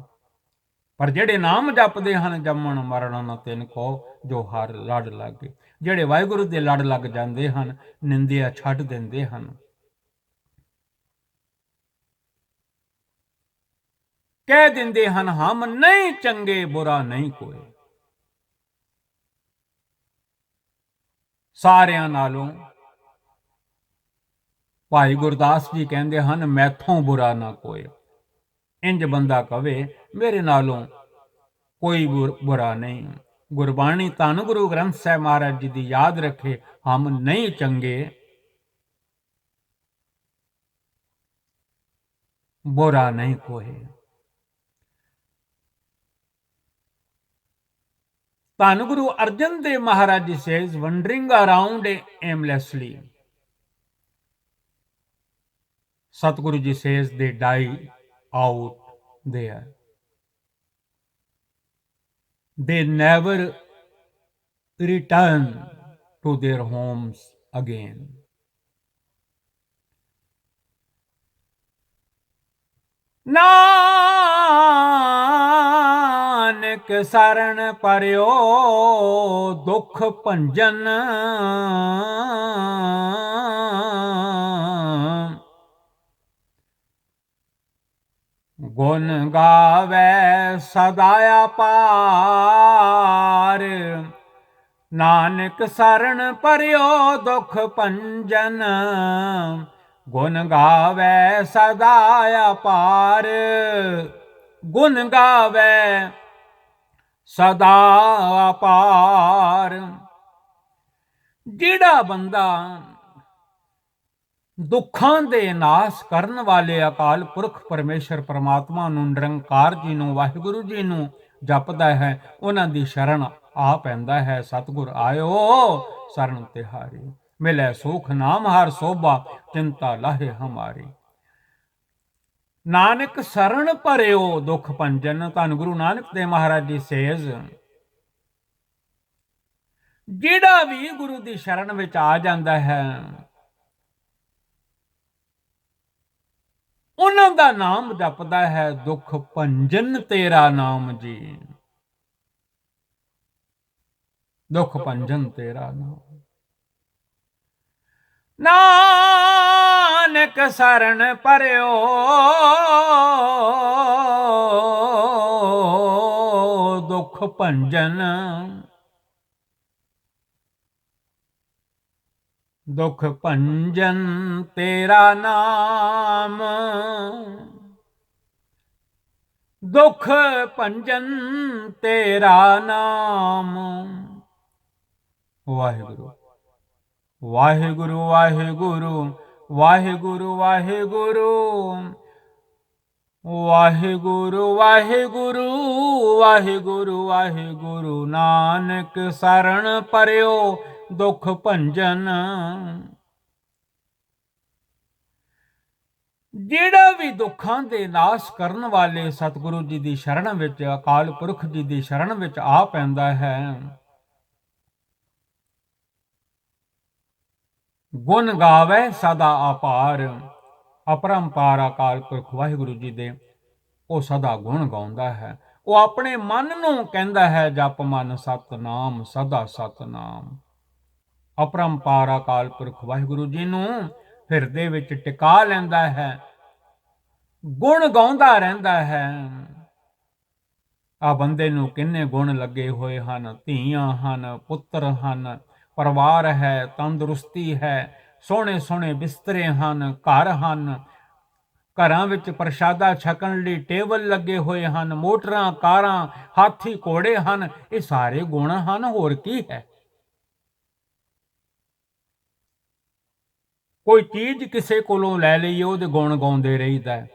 ਪਰ ਜਿਹੜੇ ਨਾਮ ਜਪਦੇ ਹਨ, ਜੰਮਣ ਮਰਨ ਨਾ ਤਿੰਨ ਕੋ, ਜੋ ਹਰ ਲੜ ਲਾਗੇ। ਜਿਹੜੇ ਵਾਹਿਗੁਰੂ ਦੇ ਲੜ ਲੱਗ ਜਾਂਦੇ ਹਨ, ਨਿੰਦਿਆ ਛੱਡ ਦਿੰਦੇ ਹਨ। ਕਹਿ ਦਿੰਦੇ ਹਨ, ਹਮ ਨਹੀਂ ਚੰਗੇ, ਬੁਰਾ ਨਹੀਂ ਕੋਈ। ਸਾਰਿਆਂ ਨਾਲੋਂ ਭਾਈ ਗੁਰਦਾਸ ਜੀ ਕਹਿੰਦੇ ਹਨ, ਮੈਥੋਂ ਬੁਰਾ ਨਾ ਕੋਏ। ਇੰਜ ਬੰਦਾ ਕਵੇ ਮੇਰੇ ਨਾਲੋਂ ਕੋਈ ਬੁਰਾ ਨਹੀਂ। ਗੁਰਬਾਣੀ ਧੰਨ ਗੁਰੂ ਗ੍ਰੰਥ ਸਾਹਿਬ ਮਹਾਰਾਜ ਜੀ ਦੀ ਯਾਦ ਰੱਖੇ, ਹਮ ਨਹੀਂ ਚੰਗੇ, बुरा नहीं कोई। ਧੰਨ Guru Arjan Dev Maharaj ji says wondering around aimlessly, Satguru ji says they die out there. They never return to their homes again. Nanak ਸਰਣ ਪਰਿਓ ਦੁਖ ਭੰਜਨ, ਗੁਣ ਗਾਵੇ ਸਦਾ ਅਪਾਰ। ਨਾਨਕ ਸਰਣ ਪਰਿਓ ਦੁਖ ਭੰਜਨ, ਗੁਣ ਗਾਵੇ ਸਦਾ ਅਪਾਰ। ਗੁਣ ਗਾਵੇ ਸਦਾ ਅਪਾਰ। ਜਿਹੜਾ ਬੰਦਾ ਦੁੱਖਾਂ ਦੇ ਨਾਸ ਕਰਨ ਵਾਲੇ ਅਕਾਲ ਪੁਰਖ ਪਰਮੇਸ਼ਰ ਪਰਮਾਤਮਾ ਨੂੰ, ਨਿਰੰਕਾਰ ਜੀ ਨੂੰ, ਵਾਹਿਗੁਰੂ ਜੀ ਨੂੰ ਜਪਦਾ ਹੈ, ਉਹਨਾਂ ਦੀ ਸ਼ਰਨ ਆ ਪੈਂਦਾ ਹੈ। ਸਤਿਗੁਰ ਆਇਓ ਸ਼ਰਨ ਤਿਹਾਰੀ, ਮਿਲੇ ਸੁਖ ਨਾਮ ਹਰ ਸੋਭਾ, ਚਿੰਤਾ ਲਾਹੇ ਹਮਾਰੀ। ਨਾਨਕ ਸਰਣ ਭਰਿਓ ਦੁਖ ਭੰਜਨ। ਧੰਨ ਗੁਰੂ ਨਾਨਕ ਦੇਵ ਮਹਾਰਾਜ ਜੀ ਸੇਜ਼, ਜਿਹੜਾ ਵੀ ਗੁਰੂ ਦੀ ਸ਼ਰਨ ਵਿੱਚ ਆ ਜਾਂਦਾ ਹੈ, ਉਹਨਾਂ ਦਾ ਨਾਮ ਜਪਦਾ ਹੈ, ਦੁੱਖ ਭੰਜਨ ਤੇਰਾ ਨਾਮ ਜੀ, ਦੁੱਖ ਭੰਜਨ ਤੇਰਾ ਨਾਮ। ਨਾਨਕ ਸਰਣ ਪਰਿਓ ਦੁਖ ਭੰਜਨ, ਦੁਖ ਭੰਜਨ ਤੇਰਾ ਨਾਮ, ਦੁਖ ਭੰਜਨ ਤੇਰਾ ਨਾਮ। ਵਾਹਿਗੁਰੂ ਵਾਹਿਗੁਰੂ ਵਾਹਿਗੁਰੂ ਵਾਹਿਗੁਰੂ ਵਾਹਿਗੁਰੂ ਵਾਹਿਗੁਰੂ ਵਾਹਿਗੁਰੂ ਵਾਹਿਗੁਰੂ ਵਾਹਿਗੁਰੂ। ਨਾਨਕ ਸਰਣ ਪਰਿਓ ਦੁਖ ਭੰਜਨ। ਜਿਹੜਾ ਵੀ ਦੁੱਖਾਂ ਦੇ ਨਾਸ ਕਰਨ ਵਾਲੇ ਸਤਿਗੁਰੂ ਜੀ ਦੀ ਸ਼ਰਨ ਵਿੱਚ, ਅਕਾਲ ਪੁਰਖ ਜੀ ਦੀ ਸ਼ਰਨ ਵਿੱਚ ਆ ਪੈਂਦਾ ਹੈ, ਗੁਣ ਗਾਵੇ ਸਦਾ ਅਪਾਰ। ਅਪਰੰਪਾਰ ਅਕਾਲ ਪੁਰਖ ਵਾਹਿਗੁਰੂ ਜੀ ਦੇ ਉਹ ਸਦਾ ਗੁਣ ਗਾਉਂਦਾ ਹੈ। ਉਹ ਆਪਣੇ ਮਨ ਨੂੰ ਕਹਿੰਦਾ ਹੈ, ਜਪ ਮਨ ਸਤਨਾਮ ਸਦਾ ਸਤਨਾਮ। ਅਪਰੰਪਾਰ ਅਕਾਲ ਪੁਰਖ ਵਾਹਿਗੁਰੂ ਜੀ ਨੂੰ ਹਿਰਦੇ ਵਿੱਚ ਟਿਕਾ ਲੈਂਦਾ ਹੈ, ਗੁਣ ਗਾਉਂਦਾ ਰਹਿੰਦਾ ਹੈ। ਆ ਬੰਦੇ ਨੂੰ ਕਿੰਨੇ ਗੁਣ ਲੱਗੇ ਹੋਏ ਹਨ, ਧੀਆਂ ਹਨ, ਪੁੱਤਰ ਹਨ, ਪਰਿਵਾਰ ਹੈ, ਤੰਦਰੁਸਤੀ ਹੈ, ਸੋਹਣੇ ਸੋਹਣੇ ਬਿਸਤਰੇ ਹਨ, ਘਰ ਹਨ, ਘਰਾਂ ਵਿੱਚ ਪ੍ਰਸ਼ਾਦਾ ਛਕਣ ਲਈ ਟੇਬਲ ਲੱਗੇ ਹੋਏ ਹਨ, ਮੋਟਰਾਂ, ਕਾਰਾਂ, ਹਾਥੀ ਘੋੜੇ ਹਨ। ਇਹ ਸਾਰੇ ਗੁਣ ਹਨ, ਹੋਰ ਕੀ ਹੈ। ਕੋਈ ਚੀਜ਼ ਕਿਸੇ ਕੋਲੋਂ ਲੈ ਲਈਏ, ਉਹਦੇ ਗੁਣ ਗਾਉਂਦੇ ਰਹੀਦਾ।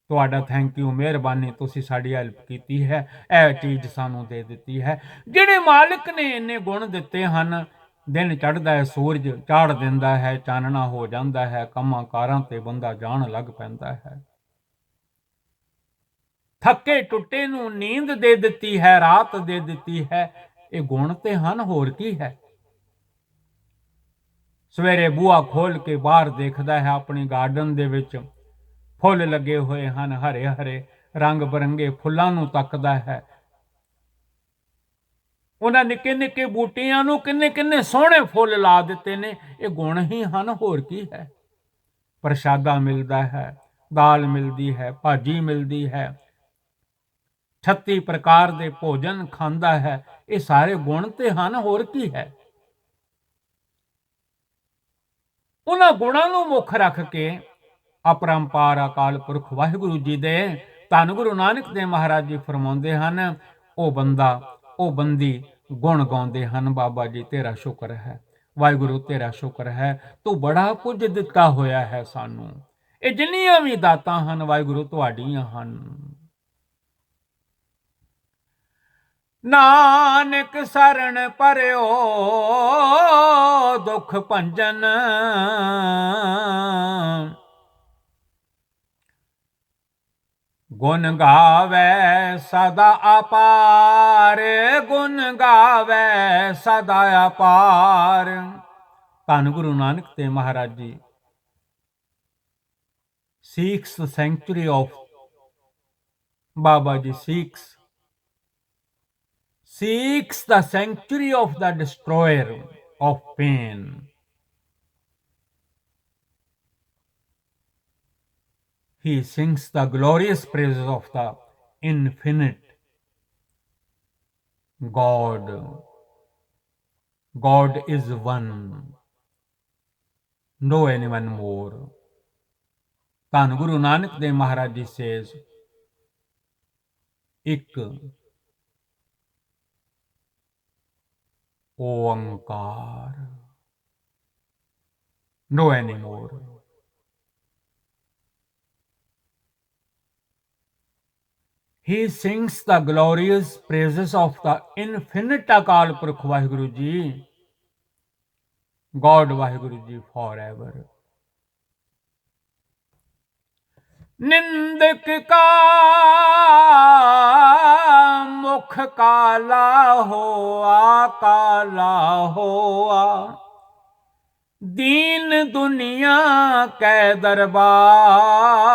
ਤੁਹਾਡਾ ਥੈਂਕ ਯੂ, ਮਿਹਰਬਾਨੀ, ਤੁਸੀਂ ਸਾਡੀ ਹੈਲਪ ਕੀਤੀ ਹੈ, ਇਹ ਚੀਜ਼ ਸਾਨੂੰ ਦੇ ਦਿੱਤੀ ਹੈ। ਜਿਹੜੇ ਮਾਲਕ ਨੇ ਇੰਨੇ ਗੁਣ ਦਿੱਤੇ ਹਨ, ਦਿਨ ਚੜ੍ਹਦਾ ਹੈ, ਸੂਰਜ ਚਾੜ ਦਿੰਦਾ ਹੈ, ਚਾਨਣਾ ਹੋ ਜਾਂਦਾ ਹੈ, ਕੰਮਾਂ ਕਾਰਾਂ ਤੇ ਬੰਦਾ ਜਾਣ ਲੱਗ ਪੈਂਦਾ ਹੈ। ਥੱਕੇ ਟੁੱਟੇ ਨੂੰ ਨੀਂਦ ਦੇ ਦਿੱਤੀ ਹੈ, ਰਾਤ ਦੇ ਦਿੱਤੀ ਹੈ। ਇਹ ਗੁਣ ਤੇ ਹਨ, ਹੋਰ ਕੀ ਹੈ। ਸਵੇਰੇ ਬੂਹਾ ਖੋਲ ਕੇ ਬਾਹਰ ਦੇਖਦਾ ਹੈ, ਆਪਣੀ ਗਾਰਡਨ ਦੇ ਵਿੱਚ ਫੁੱਲ ਲੱਗੇ ਹੋਏ ਹਨ, ਹਰੇ ਹਰੇ ਰੰਗ ਬਰੰਗੇ ਫੁੱਲਾਂ ਨੂੰ ਤੱਕਦਾ ਹੈ। ਉਹਨਾਂ ਨਿੱਕੇ ਨਿੱਕੇ ਬੂਟਿਆਂ ਨੂੰ ਕਿੰਨੇ ਕਿੰਨੇ ਸੋਹਣੇ ਫੁੱਲ ਲਾ ਦਿੱਤੇ ਨੇ। ਇਹ ਗੁਣ ਹੀ ਹਨ, ਹੋਰ ਕੀ ਹੈ। ਪ੍ਰਸ਼ਾਦਾ ਮਿਲਦਾ ਹੈ, ਦਾਲ ਮਿਲਦੀ ਹੈ, ਭਾਜੀ ਮਿਲਦੀ ਹੈ, 36 ਪ੍ਰਕਾਰ ਦੇ ਭੋਜਨ ਖਾਂਦਾ ਹੈ। ਇਹ ਸਾਰੇ ਗੁਣ ਤੇ ਹਨ, ਹੋਰ ਕੀ ਹੈ। ਉਹਨਾਂ ਗੁਣਾਂ ਨੂੰ ਮੁੱਖ ਰੱਖ ਕੇ ਅਪਰੰਪਾਰ ਅਕਾਲ ਪੁਰਖ ਵਾਹਿਗੁਰੂ ਜੀ ਦੇ ਧੰਨ ਗੁਰੂ ਨਾਨਕ ਦੇਵ ਮਹਾਰਾਜ ਜੀ ਫਰਮਾਉਂਦੇ ਹਨ, ਉਹ ਬੰਦਾ ਉਹ ਬੰਦੀ ਗੁਣ ਗਾਉਂਦੇ ਹਨ, ਬਾਬਾ ਜੀ ਤੇਰਾ ਸ਼ੁਕਰ ਹੈ, ਵਾਹਿਗੁਰੂ ਤੇਰਾ ਸ਼ੁਕਰ ਹੈ, ਤੂੰ ਬੜਾ ਕੁਝ ਦਿੱਤਾ ਹੋਇਆ ਹੈ ਸਾਨੂੰ। ਇਹ ਜਿੰਨੀਆਂ ਵੀ ਦਾਤਾਂ ਹਨ ਵਾਹਿਗੁਰੂ ਤੁਹਾਡੀਆਂ ਹਨ। ਨਾਨਕ ਸਰਣ ਪਰਿਓ ਦੁਖ ਭੰਜਨ, ਗੁਣ ਗਾਵੇ ਸਦਾ ਅਪਾਰ, ਗੁਣ ਗਾਵੇ ਸਦਾ ਅਪਾਰ। ਧੰਨ Guru Nanak Dev Maharaj ji seeks the sanctuary of Baba ji seeks the sanctuary of the destroyer of pain. He sings the glorious praises of the infinite God. God is one, no anyone more. ਧੰਨ ਗੁਰੂ ਨਾਨਕ ਦੇਵ ਮਹਾਰਾਜ ਜੀ ਸੇਜ਼, ਇੱਕ ਓੰਕਾਰ, no anymore. He sings the glorious praises of the infinite Akal Purkh Vaheguru Ji, God Vaheguru Ji forever. निंदक का मुख काला होआ, काला होआ, दीन दुनिया के दरबार।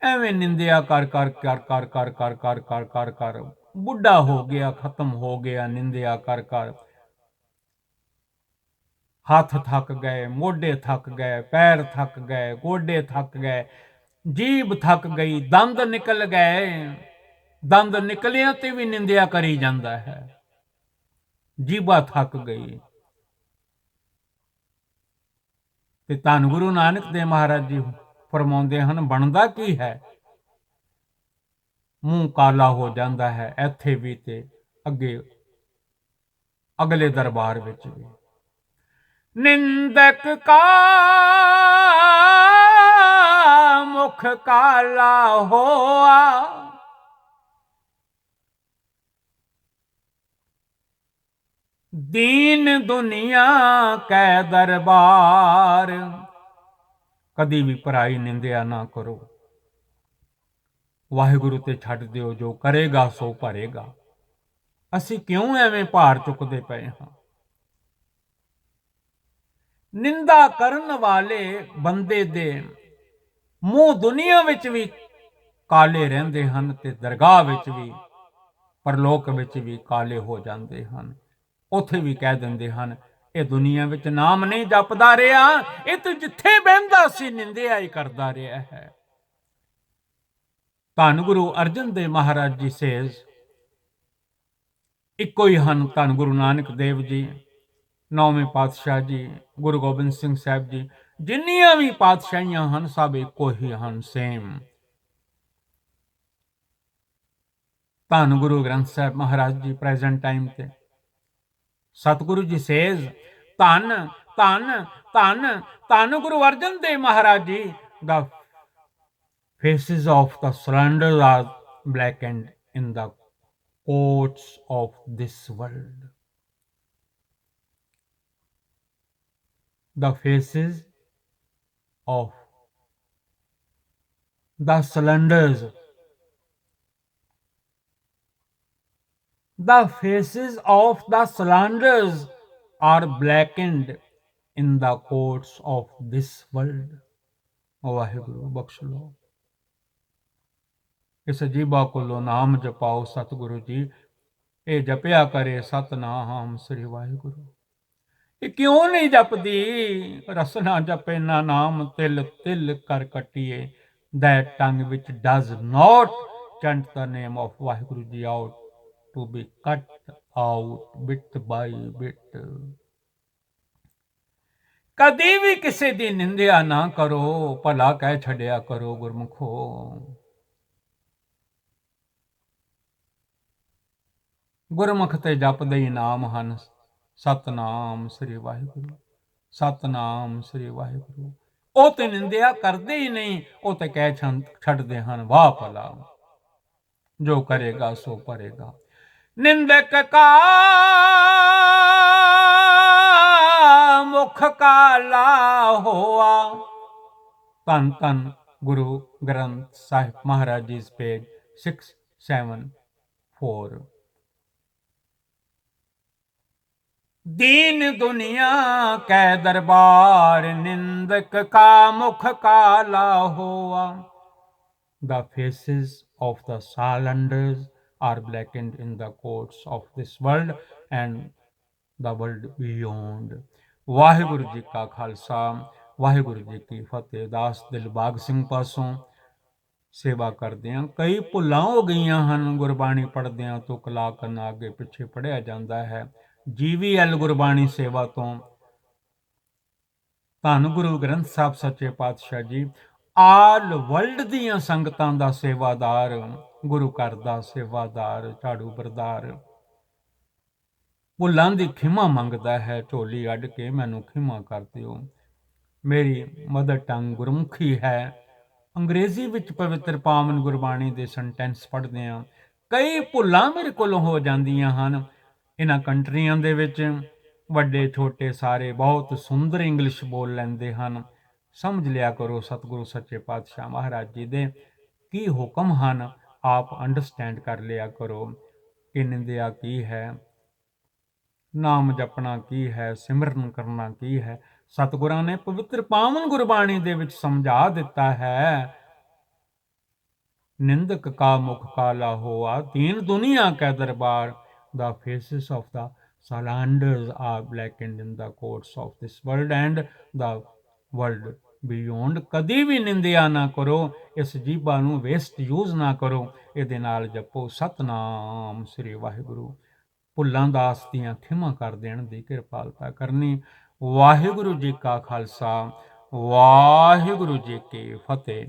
ਐਵੇਂ ਨਿੰਦਿਆ ਕਰ ਕਰ ਕਰ ਕਰ ਕਰ ਕਰ ਕਰ ਕਰ ਕਰ ਕਰ ਬੁੱਢਾ ਹੋ ਗਿਆ, ਖਤਮ ਹੋ ਗਿਆ, ਨਿੰਦਿਆ ਕਰ ਕਰ ਹੱਥ ਥੱਕ ਗਏ, ਮੋਢੇ ਥੱਕ ਗਏ, ਪੈਰ ਥੱਕ ਗਏ, ਗੋਡੇ ਥੱਕ ਗਏ, ਜੀਭ ਥੱਕ ਗਈ, ਦੰਦ ਨਿਕਲ ਗਏ। ਦੰਦ ਨਿਕਲਿਆਂ ਤੇ ਵੀ ਨਿੰਦਿਆ ਕਰੀ ਜਾਂਦਾ ਹੈ, ਜੀਭਾ ਥੱਕ ਗਈ। ਤੇ ਧੰਨ ਗੁਰੂ ਨਾਨਕ ਦੇਵ ਮਹਾਰਾਜ ਜੀ ਫਰਮਾਉਂਦੇ ਹਨ, ਬਣਦਾ ਕੀ ਹੈ? ਮੂੰਹ ਕਾਲਾ ਹੋ ਜਾਂਦਾ ਹੈ, ਇੱਥੇ ਵੀ ਤੇ ਅੱਗੇ ਅਗਲੇ ਦਰਬਾਰ ਵਿੱਚ ਵੀ। ਨਿੰਦਕ ਕਾ ਮੁਖ ਕਾਲਾ ਹੋਆ, ਦੀਨ ਦੁਨੀਆ ਕੈ ਦਰਬਾਰ। ਕਦੀ ਵੀ ਪਰਾਈ ਨਿੰਦਿਆ ਨਾ ਕਰੋ, ਵਾਹਿਗੁਰੂ ਤੇ ਛੱਡ ਦਿਓ, ਜੋ ਕਰੇਗਾ ਸੋ ਭਰੇਗਾ। ਅਸੀਂ ਕਿਉਂ ਐਵੇਂ ਭਾਰ ਚੁੱਕਦੇ ਪਏ ਹਾਂ? ਨਿੰਦਾ ਕਰਨ ਵਾਲੇ ਬੰਦੇ ਦੇ ਮੂੰਹ ਦੁਨੀਆ ਵਿੱਚ ਵੀ ਕਾਲੇ ਰਹਿੰਦੇ ਹਨ ਤੇ ਦਰਗਾਹ ਵਿੱਚ ਵੀ, ਪਰਲੋਕ ਵਿੱਚ ਵੀ ਕਾਲੇ ਹੋ ਜਾਂਦੇ ਹਨ। ਉੱਥੇ ਵੀ ਕਹਿ ਦਿੰਦੇ ਹਨ, ਇਹ ਦੁਨੀਆ ਵਿੱਚ ਨਾਮ ਨਹੀਂ ਜਪਦਾ ਰਿਹਾ, ਇਹ ਤਾਂ ਜਿੱਥੇ ਬਹਿੰਦਾ ਸੀ ਨਿੰਦਿਆ ਹੀ ਕਰਦਾ ਰਿਹਾ ਹੈ। ਧੰਨ ਗੁਰੂ ਅਰਜਨ ਦੇਵ ਮਹਾਰਾਜ ਜੀ ਸੇਜ਼, ਇੱਕੋ ਹੀ ਹਨ ਧੰਨ ਗੁਰੂ ਨਾਨਕ ਦੇਵ ਜੀ, ਨੌਵੇਂ ਪਾਤਸ਼ਾਹ ਜੀ, ਗੁਰੂ ਗੋਬਿੰਦ ਸਿੰਘ ਸਾਹਿਬ ਜੀ, ਜਿੰਨੀਆਂ ਵੀ ਪਾਤਸ਼ਾਹੀਆਂ ਹਨ ਸਭ ਇੱਕੋ ਹੀ ਹਨ, ਸੇਮ। ਧੰਨ ਗੁਰੂ ਗ੍ਰੰਥ ਸਾਹਿਬ ਮਹਾਰਾਜ ਜੀ ਪ੍ਰੈਜ਼ੈਂਟ ਟਾਈਮ ਤੇ ਸਤਿਗੁਰੂ ਜੀ ਸੇਜ਼, ਧੰਨ ਧੰਨ ਧੰਨ ਧੰਨ Guru Arjan Dev Maharaj ji, the faces of the slanders are blackened in the courts of this world. The faces of the slanders, the faces of the slanders are blackened in the courts of this world. Waheguru ਬਖਸ਼ ਲਓ। ਇਸ ਜੀਭਾ ਕੋਲੋਂ ਨਾਮ ਜਪਾਓ ਸਤਿਗੁਰੂ ਜੀ, ਇਹ ਜਪਿਆ ਕਰੇ ਸਤਨਾਮ ਸ੍ਰੀ ਵਾਹਿਗੁਰੂ। ਇਹ ਕਿਉਂ ਨਹੀਂ ਜਪਦੀ? ਰਸਨਾ ਜਪੇ ਨਾ ਨਾਮ ਤਿਲ ਤਿਲ ਕਰ ਕੱਟੀਏ। That tongue which does not chant the name of Waheguru ji ought to be cut out bit by bit. ਕਦੀ ਵੀ ਕਿਸੇ ਦੀ ਨਿੰਦਿਆ ਨਾ ਕਰੋ, ਭਲਾ ਕਹਿ ਛੱਡਿਆ ਕਰੋ ਗੁਰਮੁਖੋ। ਗੁਰਮੁਖ ਤੇ ਜਪਦੇ ਹੀ ਨਾਮ ਹਨ, ਸਤਨਾਮ ਸ੍ਰੀ ਵਾਹਿਗੁਰੂ, ਸਤਨਾਮ ਸ੍ਰੀ ਵਾਹਿਗੁਰੂ। ਉਹ ਤੇ ਨਿੰਦਿਆ ਕਰਦੇ ਹੀ ਨਹੀਂ, ਉਹ ਤੇ ਕਹਿ ਛੱਡਦੇ ਹਨ ਵਾਹ ਭਲਾ, ਜੋ ਕਰੇਗਾ ਸੋ ਭਰੇਗਾ। ਨਿੰਦਕ ਕਾ ਮੁਖ ਕਾਲਾ ਹੋਆ। ਧੰਨ ਧੰਨ ਗੁਰੂ ਗ੍ਰੰਥ ਸਾਹਿਬ ਮਹਾਰਾਜ ਜੀ, ਪੇਜ 674। दीन दुनिया कै दरबार, निंदक का मुख काला हुआ। The faces of the salamanders are blackened in the courts of this world and the world beyond. Waheguru ji ਕਾ ਖਾਲਸਾ, ਵਾਹਿਗੁਰੂ ਜੀ ਕੀ ਫਤਿਹ। ਦਾਸ ਦਿਲਬਾਗ ਸਿੰਘ ਪਾਸੋਂ ਸੇਵਾ ਕਰਦਿਆਂ ਕਈ ਭੁੱਲਾਂ ਹੋ ਗਈਆਂ ਹਨ। ਗੁਰਬਾਣੀ ਪੜ੍ਹਦਿਆਂ ਤੋਂ ਕਲਾ ਕਰਨਾ ਅੱਗੇ ਪਿੱਛੇ ਪੜ੍ਹਿਆ ਜਾਂਦਾ ਹੈ। GVL ਗੁਰਬਾਣੀ ਸੇਵਾ ਤੋਂ ਧੰਨ ਗੁਰੂ ਗ੍ਰੰਥ ਸਾਹਿਬ ਸੱਚੇ ਪਾਤਸ਼ਾਹ ਜੀ ਆਲ ਵਰਲਡ ਦੀਆਂ ਸੰਗਤਾਂ ਦਾ ਸੇਵਾਦਾਰ, ਗੁਰੂ ਘਰ ਦਾ ਸੇਵਾਦਾਰ, ਝਾੜੂ ਬਰਦਾਰ ਭੁੱਲਾਂ ਦੀ ਖਿਮਾ ਮੰਗਦਾ ਹੈ। ਝੋਲੀ ਅੱਡ ਕੇ ਮੈਨੂੰ ਖਿਮਾ ਕਰ ਦਿਓ। ਮੇਰੀ ਮਦਰ ਟੰਗ ਗੁਰਮੁਖੀ ਹੈ। ਅੰਗਰੇਜ਼ੀ ਵਿੱਚ ਪਵਿੱਤਰ ਪਾਵਨ ਗੁਰਬਾਣੀ ਦੇ ਸੈਂਟੈਂਸ ਪੜ੍ਹਦੇ ਹਾਂ, ਕਈ ਭੁੱਲਾਂ ਮੇਰੇ ਕੋਲੋਂ ਹੋ ਜਾਂਦੀਆਂ ਹਨ। ਇਹਨਾਂ ਕੰਟਰੀਆਂ ਦੇ ਵਿੱਚ ਵੱਡੇ ਛੋਟੇ ਸਾਰੇ ਬਹੁਤ ਸੁੰਦਰ ਇੰਗਲਿਸ਼ ਬੋਲ ਲੈਂਦੇ ਹਨ। ਸਮਝ ਲਿਆ ਕਰੋ ਸਤਿਗੁਰੂ ਸੱਚੇ ਪਾਤਸ਼ਾਹ ਮਹਾਰਾਜ ਜੀ ਦੇ ਕੀ ਹੁਕਮ ਹਨ, ਆਪ ਅੰਡਰਸਟੈਂਡ ਕਰ ਲਿਆ ਕਰੋ ਕਿ ਨਿੰਦਿਆ ਕੀ ਹੈ, ਨਾਮ ਜਪਣਾ ਕੀ ਹੈ, ਸਿਮਰਨ ਕਰਨਾ ਕੀ ਹੈ। ਸਤਿਗੁਰਾਂ ਨੇ ਪਵਿੱਤਰ ਪਾਵਨ ਗੁਰਬਾਣੀ ਦੇ ਵਿੱਚ ਸਮਝਾ ਦਿੱਤਾ ਹੈ। ਨਿੰਦਕ ਕਾ ਮੁਖ ਕਾਲਾ ਹੋਆ, ਦੀਨ ਦੁਨੀਆ ਕੈ ਦਰਬਾਰ। The faces of the salamanders are blackened in the courts of this world and the world beyond. ਕਦੀ ਵੀ ਨਿੰਦਿਆ ਨਾ ਕਰੋ, ਇਸ ਜੀਭਾ ਨੂੰ ਵੇਸਟ ਯੂਜ਼ ਨਾ ਕਰੋ। ਇਹਦੇ ਨਾਲ ਜਪੋ ਸਤਨਾਮ ਸ੍ਰੀ ਵਾਹਿਗੁਰੂ। ਭੁੱਲਾਂ ਦਾਸ ਦੀਆਂ ਖਿਮਾ ਕਰ ਦੇਣ ਦੀ ਕਿਰਪਾਲਤਾ ਕਰਨੀ। ਵਾਹਿਗੁਰੂ ਜੀ ਕਾ ਖਾਲਸਾ, ਵਾਹਿਗੁਰੂ ਜੀ ਕੀ ਫਤਿਹ।